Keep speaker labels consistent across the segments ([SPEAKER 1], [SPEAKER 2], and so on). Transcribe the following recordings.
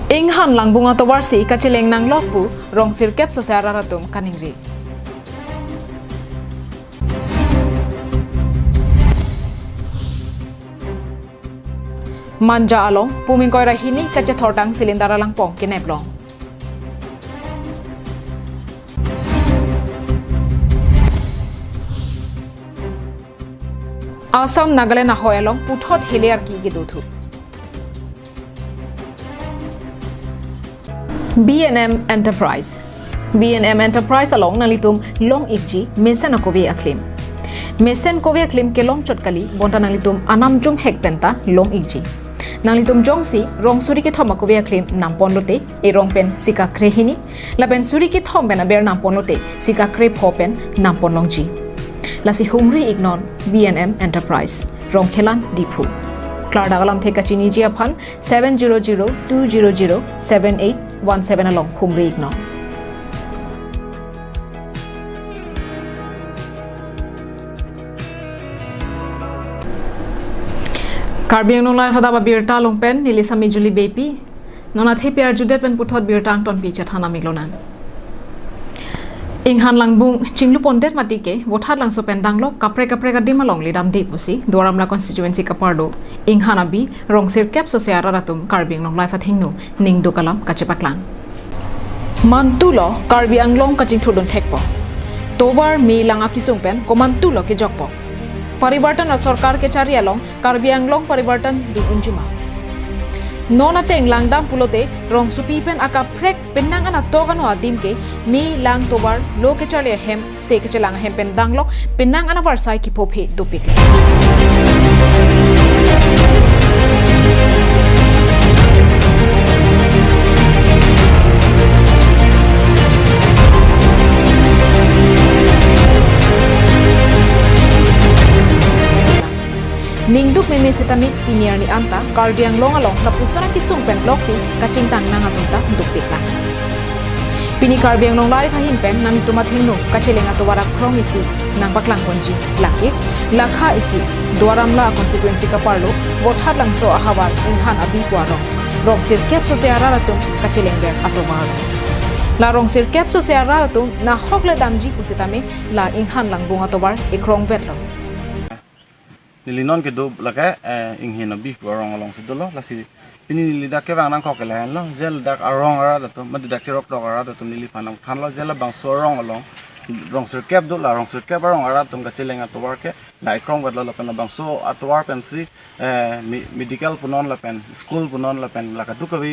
[SPEAKER 1] Inghan lang bunga towarsi kacileng nang lokbu rong sirkep sosiara ratum kaningri. Manja along pumingkoy rahini kace thortang silindara lang pong kineplong. Assam Nagaland ahoyalong puthot hilear ki giduthu. B&M Enterprise along nalitum long ikji mesen akobe aklim. Mesen kobe aklim ke long chotkali bonta nalitum anam jum hekpenta long ikji. Nalitum jongsi rong suri ke thoma kobe aklim nampon lote e rong pen sika krehini laben suri ke thom bena ber nampon lote sika kre phopen nampon longji. Lasi humri ignon B&M Enterprise rong khelan dipu. Klar dagalam theka chini ji aphan 700-200-7817 along humri ignon. Karbi Anglong KAL Adap Abirta longpen nilisami Juli Bepi nona thepiar judet pen puthot birtang ton pi chathana miglonan. Inghan langbung chinglu pondet matike wothat langso pendanglok kapre ka dimalong lidam de pusi doramla constituency kapardo inghan abi rongsir kep sosiara ratum Karbi Anglong KAL athingnu ningdu kalam kachepaklang mantulo Karbi Anglong kaching thudon thekpo tovar mi langa kisungpen komantulo ke jokpo परिवर्तन सरकार के चारी along Karbi Anglong परिवर्तन di unjima nona teng langdam pulote rong supipen aka prek penang ana togano adim ke mi lang tobar lo ke chale hem se ke chalang hem pen danglok penang ana varsai ki pophe dopik Ningduk meme setami piniar ni anta Karbi Anglong along tapusana kisung pen lokti kacintang nangapunta untuk pikla. Pini Karbi Anglong live hahin pen nami tumat hingnu kaciling atau warak krong isi nang baklang konji laki lakha isi duaramla konstituensi kaparlo wothat langso ahawar inghan abi warong rong sirkep sosiara ratum kaciling ber atau waro. La rong sirkep sosiara ratum na hokle damji kusitami la inghan langbung atau war ikrong vetlo.
[SPEAKER 2] Nilinon ke do laka inghin abi warong along sidolo lasi pini nilidak ke bang nang kok kelahan lo zel dak arong ara dato madidak ke rok dok ara dato nili panam khan lo zel bang sorong along rong sirkep do la rong sirkep arong ara tum ka chilenga to work la ikrong wadlo la pen bang so atwar pen si medical punon la pen school punon la pen la ka dukawi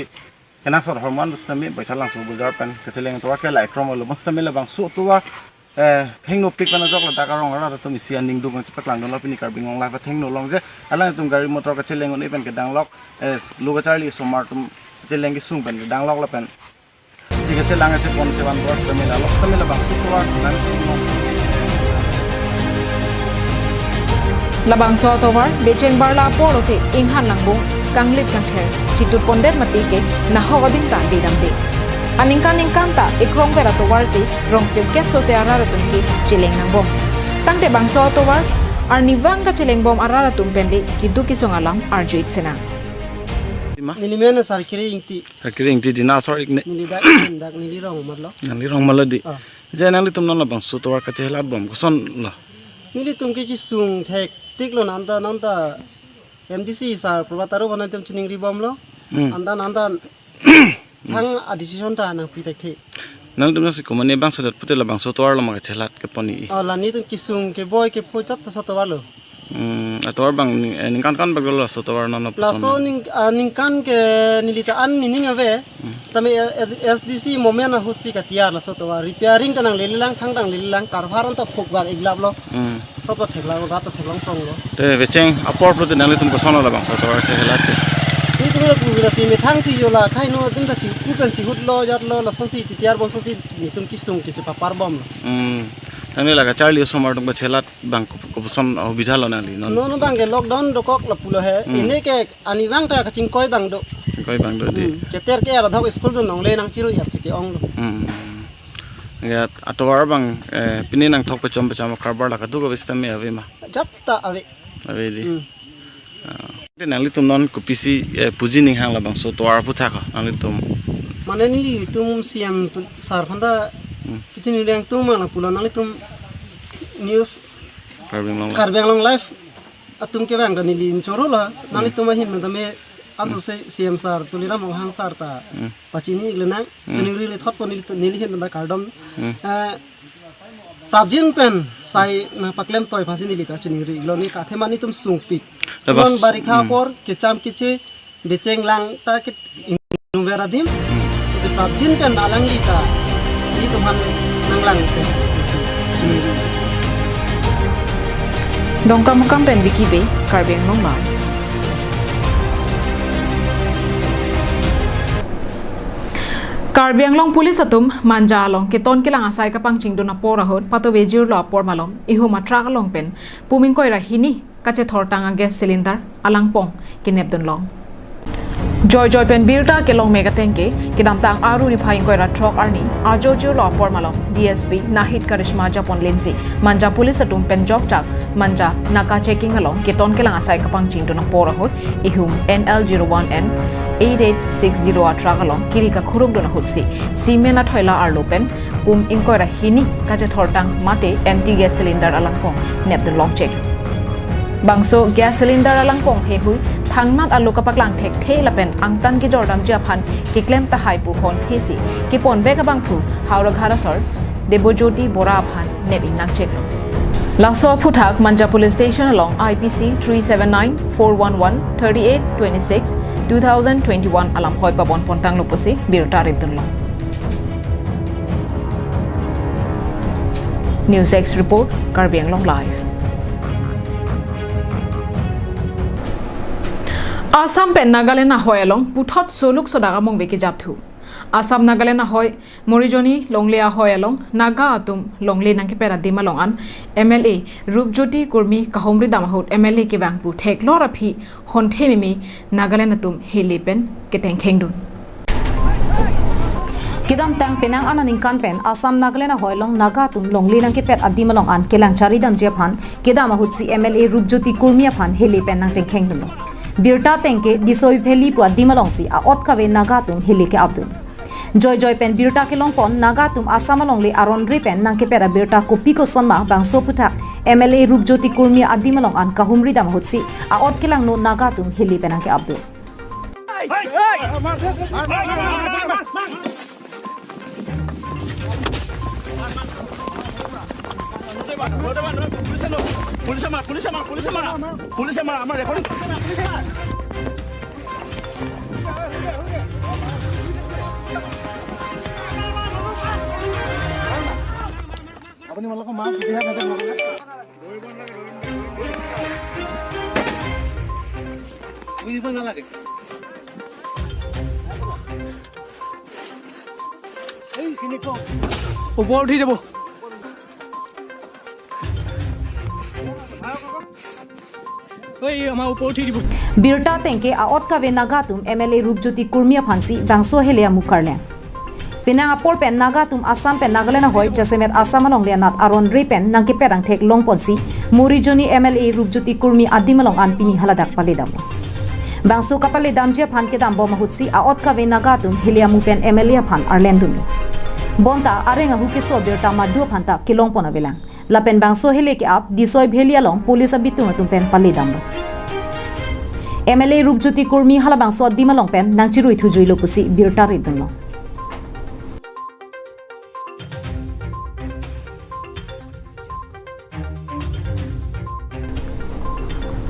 [SPEAKER 2] kenak sor hormon bustami baithalang so buzar pen ka chilenga to work la ikrong lo mustami la bang so tuwa hengno pik pana jok la dakarong ara to misian ning dung chipak lang lo pini Karbi Anglong live hengno long je ala tum gari motor ka cheleng ni pen ke danglok luga charli somar tum cheleng ki sung pen danglok la pen tiga chelang se pon tewan bos tamila lo tamila bang suwa nan
[SPEAKER 1] labang so towar becheng barla porote inghan langbung kanglit kangther chitut pondet matike na hogading ta didamde aningkan ta ikrong vera towar si rong sirkep sosiara ratum ki chileng nangbom tangte bangso towar arniwang ka chileng bom arara tumpendi kidu kisongalam arjo iksena
[SPEAKER 3] nilimena sarkiri ingti
[SPEAKER 2] dina sor ikne
[SPEAKER 3] nilidak
[SPEAKER 2] nilirong maladi janang litum non bangso towar ka chelat bom koson lo
[SPEAKER 3] nilitum ke kisung thek tiklo nanda MDC sar probataru banatem chining ribom lo anda thang a decision ta nang pitak the
[SPEAKER 2] nang dum nasi komane bang sodat putela bang sotwar lo ma chelat ke poni
[SPEAKER 3] la ni tum kisung ke boy ke pochat ta sotwar lo
[SPEAKER 2] atwar bang ningkan bagolo sotwar no
[SPEAKER 3] plaso ningkan ke nilita an nining ave tame SDC moment na husi ka tiar la sotwar repairing ta nang lelilang thang dang lelilang karvaron ta phokbak iglap lo sopa thekla ga ta theklang prong lo
[SPEAKER 2] te becheng apor prote nang litum ko sono la bang sotwar chelat
[SPEAKER 3] ni tu la si me thang ti yola khai no dum ta chi ku pen chi hut lo jat lo la sonsi ti tiar bom sonsi ni tum kisung ki pa par bom
[SPEAKER 2] tane laga charli somar tum chelat bang ko son obidha lo nali
[SPEAKER 3] no bang ke lockdown do kok la pulo he ine ke ani bang ta ka ching koi bang do di ke ter ke ara dhok school do nong le nang chiru yat chi ke ong lo
[SPEAKER 2] ya atwar bang pini nang thok pe chom karbar la ka du ko bistame ave ma
[SPEAKER 3] jatta ave
[SPEAKER 2] di nangli tum non kupisi puji ning hang labang so toar putha ko nangli tum
[SPEAKER 3] mane ni tum siam sar phanda kitini reng tum mana pulo nangli tum news Karbi live atum ke bang ni lin choro la nangli tum hin mandame aso se siam sar tuliram hang sar ta pachini iglena chini ri thot pon ni hin da kardom Prabjin pen sai na paklem toy phasi ni lita chini ri gloni ka themani tum sung pik ton barikha por kecham kiche beceng lang ta ke nuvera dim se prabjin pen alang lita ni tuman nang lang pe
[SPEAKER 1] dongkam mukam pen wiki be Karbi Anglong la Karbi Anglong police atum manja along ke ton kilang asai ka pangching dona pora hot pato vejir lo por malom ihu matra along pen puming koi ra hini kache thortanga gas cylinder alang pong kinep don long joy pen birta ke long mega tengke kidam tang aru ri phaing koi ra truck arni ajojo lo por malom DSP nahit karishma japon lensi manja police atum pen jok tak manja naka checking along ke ton kilang asai ka pangching dona pora hot ihu NL01N 8860 atrak along kiri ka khuruk dona hutsi simena thoila arlopen pum inkora hini kaje thortang mate empty gas cylinder alangpong nepdon long check bangso gas cylinder alangpong he hui thangnat alu kapaklang thek thela pen angtan ki jordam japhan ki klem ta hai pu phon thesi ki pon beka bangphu haura gharasor debojoti bora phan nebi nak check Laso Puthak Manja Police Station along IPC 379-411-3826 2021 alam hoi pabon pontang lupusi birta ribdunlo News X report Karbi Anglong live Assam pen Nagaland na hoi along puthot soluk sodaga mong beki japthu Assam Nagaland na hoi Morijoni longlea hoi along Naga atum longle nang ke pera dima long an MLA Rupjoti Kurmi Kahomri Damahut MLA ke bang pu thek lora phi hon themimi Nagaland atum helipen ke teng khengdun
[SPEAKER 4] Kidam tang penang ananing kan pen Assam Nagaland na hoi long Naga atum longle nang ke pet adima long an kelang charidam japhan kedam ahut si MLA Rupjoti Kurmi aphan helipen nang teng khengdun birta tengke disoi pheli pu adima long si a ot kawe Naga atum helike abdun Joy pen birta ke longpon Naga tum Assam longle aron ri pen nang ke pera birta kopi ko sonma bangso puthak MLA Rupjoti Kurmi adimalong an kahumri dam hutsi a ot kelang no Naga tum heli penang ke abdul
[SPEAKER 3] Apni malako maaf diya na din Uy ba na lagi Hey sini ko Upor uthi jabo Oy ama upor uthi jabo
[SPEAKER 4] birta tengke a ot kawe Naga tum MLA Rupjoti Kurmi phansi bangso helia mukarlen Pinang apor pen Naga tum Assam pen Nagaland hoi jasemet Assam longle nat aron ri pen nangke perang thek long ponsi Morijoni MLA Rupjoti Kurmi adimalong an pini haladak palidam bangso kapale damje phan ke dam bom hutsi a ot kawe Naga tum heliamu pen MLA phan arlendum bonta arenga huke so berta madu phanta kilong pona belang lapen bangso hele ke ap disoi bhelia long police abitung tum pen palidam MLA Rupjoti Kurmi hala bangso adimalong pen nangchirui thujui lopusi birta ridum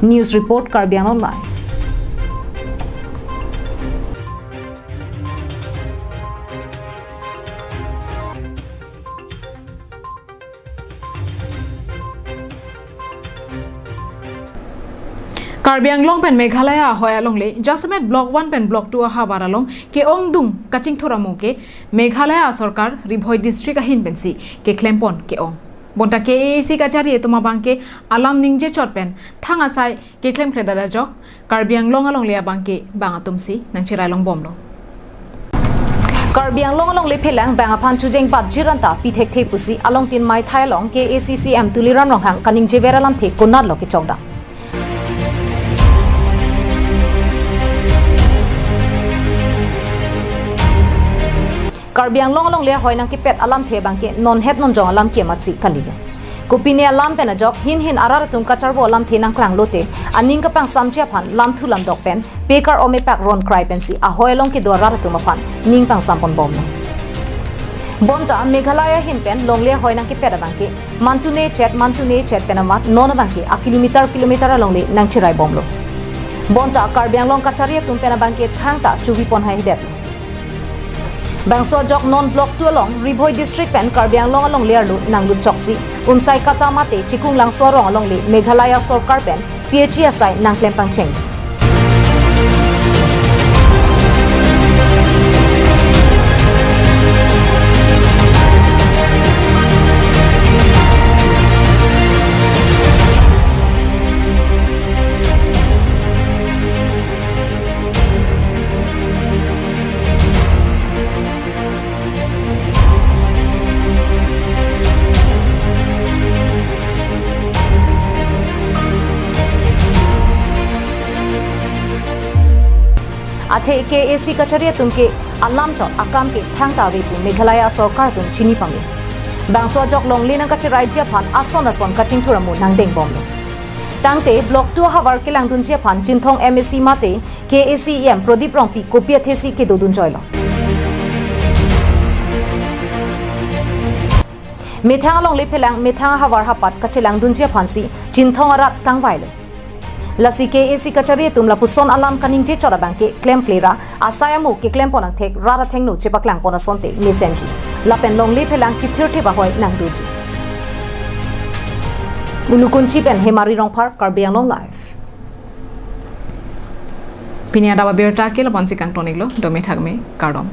[SPEAKER 4] News report Karbi Anglong live
[SPEAKER 1] Karbi Anglong pen Meghalaya hoya longle Jasamet block 1 pen block 2 ha baralong ke ongdung kaching thoramu ke Meghalaya sarkar ribhoi district ahin pensi ke klempon ke ong bonta ke AC kachari tuma bangke alam ningje chotpen thanga sai ke klem kredala jok Karbi Anglong along le bangke banga tumsi nangchirai long bomlo
[SPEAKER 4] Karbi Anglong along le phelang banga phan chujeng pat jiranta pithek the pusi along tin mai thai long ke ACCM tuliram long hang kaning jeveralam the konat lo ke chongda Karbi Anglong along le hoi nang ki pet alam the bang ke non het non jong alam ke matsi kaliga kupini alam pen ajok hin arar tum kachar bo alam the nang klang lote aning ka pang samchia phan lam thu lam dok pen pekar ome pak ron cry pen si a hoi long ki do arar tum phan ning pang sampon bom no bonta Meghalaya hin pen long le hoi nang ki pet bang ke mantune chat pen amat non bang ke a kilometer along le nang chirai bom lo bonta Karbi Anglong kacharia tum pen bang ke thangta chubi pon hai det Bangso jok non block tu along Ribhoi district pen Karbi Anglong along lerlu nanglut choksi umsai kata mate chikung lang sorong along le Meghalaya Sarkar pen PHSI nangklem pangcheng Ate KAC kacharia tumke alam chot akam ke thangta ve tu Meghalaya Sarkar tum chini pangge bangso jok long lina kachirai jia phan ason kaching thuramu nangdeng bom lo tangte block 2 hawar ke langdun jia phan chinthong MSC mate KAC em Prodip rongpi kopia thesi ke dodun joilo methang long le phelang methang hawar hapat kachilang dun jia phan si chinthong arat tangwailo Lasi KAC kachari tum lapuson alam kaning je chora bangke claim cleara asayamu ke claim ponang thek rara thengnu chepaklang pona sonte mesenji lapen long le phelang ki thirte ba hoi nang duji Ulukunchi pen Hemari Rongphar Karbi Anglong live
[SPEAKER 1] Pinia Adap Abirta ke lapansi kang toniglo domi thagme kardom